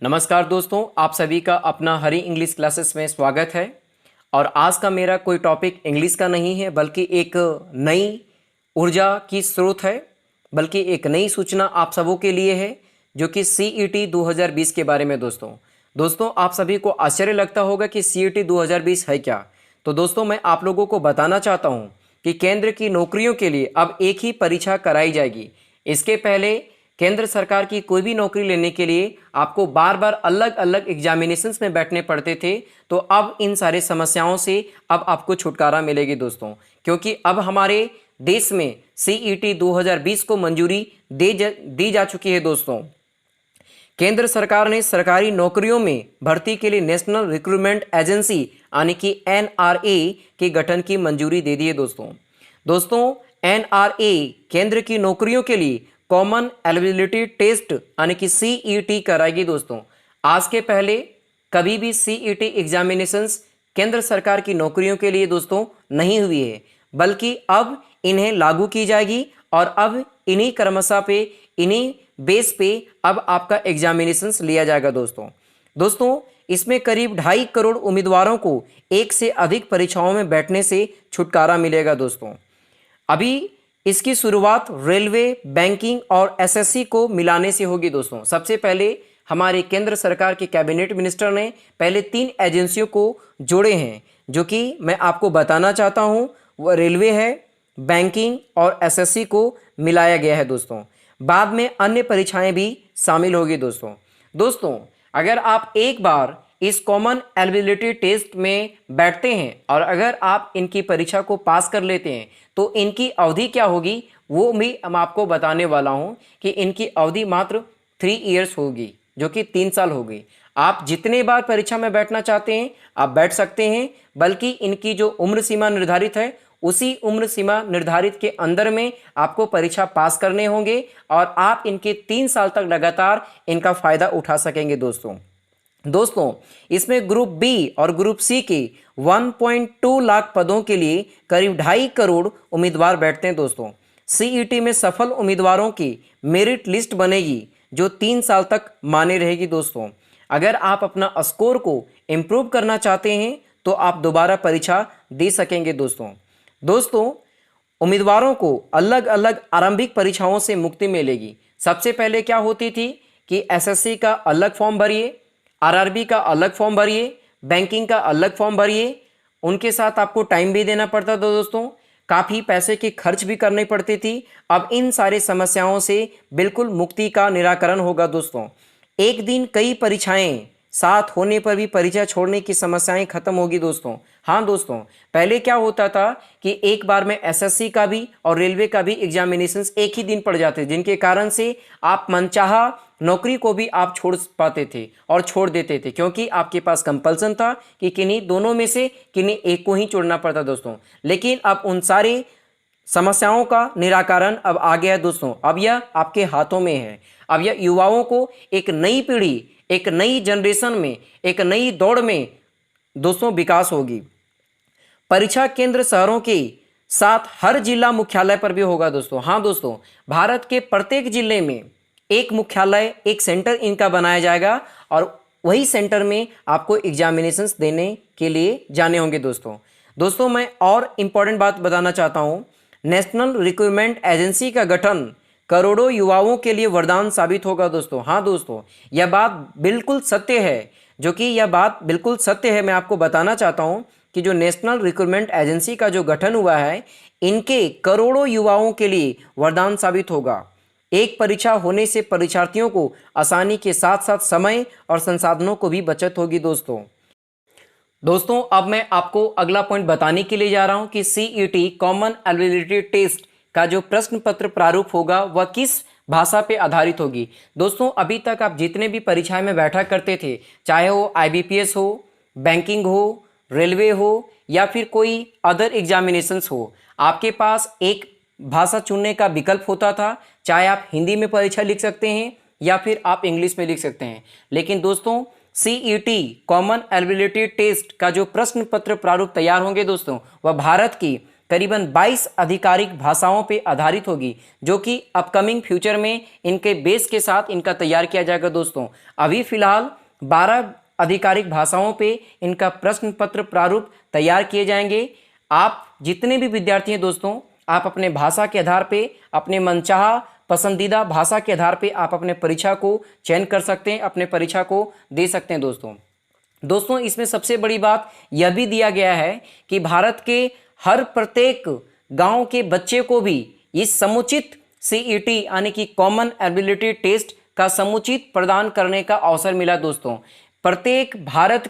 नमस्कार दोस्तों, आप सभी का अपना हरी इंग्लिश क्लासेस में स्वागत है। और आज का मेरा कोई टॉपिक इंग्लिश का नहीं है, बल्कि एक नई ऊर्जा की स्रोत है, बल्कि एक नई सूचना आप सबों के लिए है, जो कि CET 2020 के बारे में। दोस्तों आप सभी को आश्चर्य लगता होगा कि CET 2020 है क्या। तो दोस्तों मैं आप लोगों को बताना चाहता हूँ कि केंद्र की नौकरियों के लिए अब एक ही परीक्षा कराई जाएगी। इसके पहले केंद्र सरकार की कोई भी नौकरी लेने के लिए आपको बार बार अलग अलग एग्जामिनेशंस में बैठने पड़ते थे। तो अब इन सारी समस्याओं से अब आपको छुटकारा मिलेगी दोस्तों, क्योंकि अब हमारे देश में CET 2020 को मंजूरी दी जा चुकी है दोस्तों। केंद्र सरकार ने सरकारी नौकरियों में भर्ती के लिए नेशनल रिक्रूटमेंट एजेंसी यानी कि NRA के गठन की मंजूरी दे दी है दोस्तों NRA केंद्र की नौकरियों के लिए कॉमन एलिजिबिलिटी टेस्ट यानी कि CET कराएगी दोस्तों। आज के पहले कभी भी CET एग्जामिनेशंस केंद्र सरकार की नौकरियों के लिए दोस्तों नहीं हुई है, बल्कि अब इन्हें लागू की जाएगी और अब इन्हीं क्रमशः पे इन्हीं बेस पे अब आपका एग्जामिनेशंस लिया जाएगा दोस्तों इसमें करीब 2.5 करोड़ उम्मीदवारों को एक से अधिक परीक्षाओं में बैठने से छुटकारा मिलेगा दोस्तों। अभी इसकी शुरुआत रेलवे, बैंकिंग और SSC को मिलाने से होगी दोस्तों। सबसे पहले हमारे केंद्र सरकार के कैबिनेट मिनिस्टर ने पहले 3 एजेंसियों को जोड़े हैं, जो कि मैं आपको बताना चाहता हूं। वह रेलवे है, बैंकिंग और SSC को मिलाया गया है दोस्तों। बाद में अन्य परीक्षाएं भी शामिल होगी दोस्तों अगर आप एक बार इस कॉमन एलिजिबिलिटी टेस्ट में बैठते हैं और अगर आप इनकी परीक्षा को पास कर लेते हैं तो इनकी अवधि क्या होगी वो भी हम आपको बताने वाला हूं कि इनकी अवधि मात्र 3 इयर्स होगी, जो कि 3 साल होगी। आप जितने बार परीक्षा में बैठना चाहते हैं आप बैठ सकते हैं, बल्कि इनकी जो उम्र सीमा निर्धारित है उसी उम्र सीमा निर्धारित के अंदर में आपको परीक्षा पास करने होंगे और आप इनके 3 साल तक लगातार इनका फायदा उठा सकेंगे दोस्तों इसमें ग्रुप बी और ग्रुप सी के 1.2 लाख पदों के लिए करीब 2.5 करोड़ उम्मीदवार बैठते हैं दोस्तों। CET में सफल उम्मीदवारों की मेरिट लिस्ट बनेगी जो 3 साल तक माने रहेगी दोस्तों। अगर आप अपना स्कोर को इम्प्रूव करना चाहते हैं तो आप दोबारा परीक्षा दे सकेंगे दोस्तों उम्मीदवारों को अलग अलग आरंभिक परीक्षाओं से मुक्ति मिलेगी। सबसे पहले क्या होती थी कि SSC का अलग फॉर्म भरिए, RRB का अलग फॉर्म भरिए, बैंकिंग का अलग फॉर्म भरिए। उनके साथ आपको टाइम भी देना पड़ता था दोस्तों, काफ़ी पैसे की खर्च भी करनी पड़ती थी। अब इन सारी समस्याओं से बिल्कुल मुक्ति का निराकरण होगा दोस्तों। एक दिन कई परीक्षाएं साथ होने पर भी परीक्षा छोड़ने की समस्याएं खत्म होगी दोस्तों। हाँ दोस्तों, पहले क्या होता था कि एक बार में SSC का भी और रेलवे का भी एग्जामिनेशंस एक ही दिन पड़ जाते, जिनके कारण से आप मनचाहा नौकरी को भी आप छोड़ पाते थे और छोड़ देते थे, क्योंकि आपके पास कंपल्सन था कि किन्हीं दोनों में से किन्हीं एक को ही छोड़ना पड़ता दोस्तों। लेकिन अब उन सारी समस्याओं का निराकरण अब आ गया है दोस्तों। अब यह आपके हाथों में है। अब यह युवाओं को एक नई पीढ़ी, एक नई जनरेशन में, एक नई दौड़ में दोस्तों विकास होगी। परीक्षा केंद्र शहरों के साथ हर जिला मुख्यालय पर भी होगा दोस्तों। हाँ दोस्तों, भारत के प्रत्येक जिले में एक मुख्यालय, एक सेंटर इनका बनाया जाएगा और वही सेंटर में आपको एग्जामिनेशंस देने के लिए जाने होंगे दोस्तों मैं और इम्पॉर्टेंट बात बताना चाहता हूँ। नेशनल रिक्रूटमेंट एजेंसी का गठन करोड़ों युवाओं के लिए वरदान साबित होगा दोस्तों। हाँ दोस्तों, यह बात बिल्कुल सत्य है, मैं आपको बताना चाहता हूं कि जो नेशनल रिक्रूटमेंट एजेंसी का जो गठन हुआ है, इनके करोड़ों युवाओं के लिए वरदान साबित होगा। एक परीक्षा होने से परीक्षार्थियों को आसानी के साथ साथ समय और संसाधनों को भी बचत होगी दोस्तों अब मैं आपको अगला पॉइंट बताने के लिए जा रहा हूं कि CET कॉमन एलिजिबिलिटी टेस्ट का जो प्रश्न पत्र प्रारूप होगा वह किस भाषा पे आधारित होगी। दोस्तों अभी तक आप जितने भी परीक्षाएं में बैठा करते थे, चाहे वो IBPS हो, बैंकिंग हो, रेलवे हो या फिर कोई अदर एग्जामिनेशंस हो, आपके पास एक भाषा चुनने का विकल्प होता था। चाहे आप हिंदी में परीक्षा लिख सकते हैं या फिर आप इंग्लिश में लिख सकते हैं। लेकिन दोस्तों CET कॉमन एलिजिबिलिटी टेस्ट का जो प्रश्न पत्र प्रारूप तैयार होंगे दोस्तों, वह भारत की करीबन 22 आधिकारिक भाषाओं पे आधारित होगी, जो कि अपकमिंग फ्यूचर में इनके बेस के साथ इनका तैयार किया जाएगा दोस्तों। अभी फिलहाल 12 आधिकारिक भाषाओं पे इनका प्रश्न पत्र प्रारूप तैयार किए जाएंगे। आप जितने भी विद्यार्थी हैं दोस्तों, आप अपने भाषा के आधार पे, अपने मनचाहा पसंदीदा भाषा के आधार पे आप अपने परीक्षा को चयन कर सकते हैं, अपने परीक्षा को दे सकते हैं दोस्तों। इसमें सबसे बड़ी बात यह भी दिया गया है कि भारत के हर प्रत्येक गांव के बच्चे को भी इस समुचित CET यानी कि कॉमन एबिलिटी टेस्ट का समुचित प्रदान करने का अवसर मिला दोस्तों। प्रत्येक भारत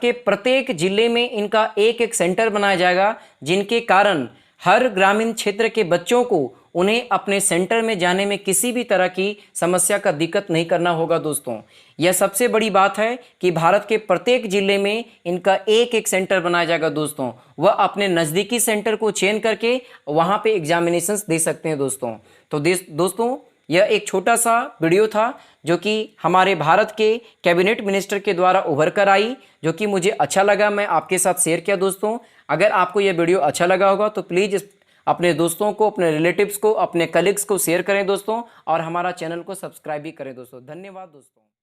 के प्रत्येक जिले में इनका एक एक सेंटर बनाया जाएगा, जिनके कारण हर ग्रामीण क्षेत्र के बच्चों को उन्हें अपने सेंटर में जाने में किसी भी तरह की समस्या का दिक्कत नहीं करना होगा दोस्तों। यह सबसे बड़ी बात है कि भारत के प्रत्येक जिले में इनका एक एक सेंटर बनाया जाएगा दोस्तों। वह अपने नज़दीकी सेंटर को चयन करके वहाँ पे एग्जामिनेशंस दे सकते हैं दोस्तों। तो दोस्तों यह एक छोटा सा वीडियो था जो कि हमारे भारत के कैबिनेट मिनिस्टर के द्वारा उभर कर आई, जो कि मुझे अच्छा लगा, मैं आपके साथ शेयर किया दोस्तों। अगर आपको यह वीडियो अच्छा लगा होगा तो प्लीज़ अपने दोस्तों को, अपने रिलेटिव्स को, अपने कलीग्स को शेयर करें दोस्तों, और हमारा चैनल को सब्सक्राइब भी करें दोस्तों। धन्यवाद दोस्तों।